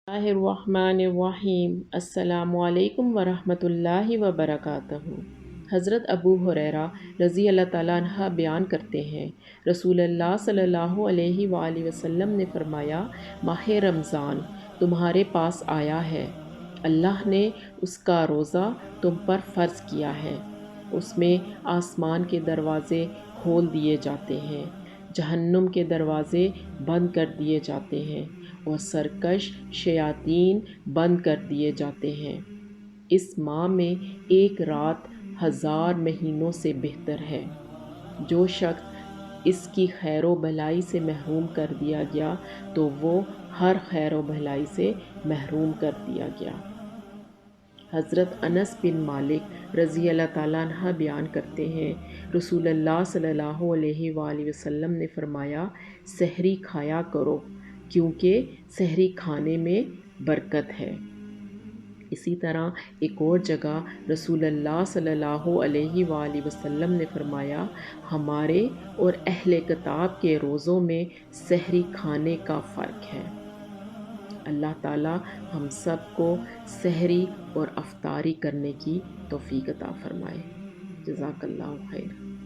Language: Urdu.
Bismillahirrahmanirrahim. Assalamu alaikum wa rahmatullahi wa barakatuh. حضرت ابو ہریرہ رضی اللہ تعالیٰ عنہ بیان کرتے ہیں، رسول اللہ صلی اللہ علیہ وآلہ وسلم نے فرمایا، ماہ رمضان تمہارے پاس آیا ہے، اللہ نے اس کا روزہ تم پر فرض کیا ہے۔ اس میں آسمان کے دروازے کھول دیے جاتے ہیں، جہنم کے دروازے بند کر دیے جاتے ہیں اور سرکش شیاطین بند کر دیے جاتے ہیں۔ اس ماہ میں ایک رات 1000 مہینوں سے بہتر ہے۔ جو شخص اس کی خیر و بھلائی سے محروم کر دیا گیا تو وہ ہر خیر و بھلائی سے محروم کر دیا گیا۔ حضرت انس بن مالک رضی اللہ تعالیٰ عنہ بیان کرتے ہیں، رسول اللہ صلی اللہ علیہ وآلہ وسلم نے فرمایا، سحری کھایا کرو کیونکہ سحری کھانے میں برکت ہے۔ اسی طرح ایک اور جگہ رسول اللہ صلی اللہ علیہ وآلہ وسلم نے فرمایا، ہمارے اور اہل کتاب کے روزوں میں سحری کھانے کا فرق ہے۔ اللہ تعالی ہم سب کو سحری اور افطاری کرنے کی توفیق عطا فرمائے۔ جزاک اللہ خیر۔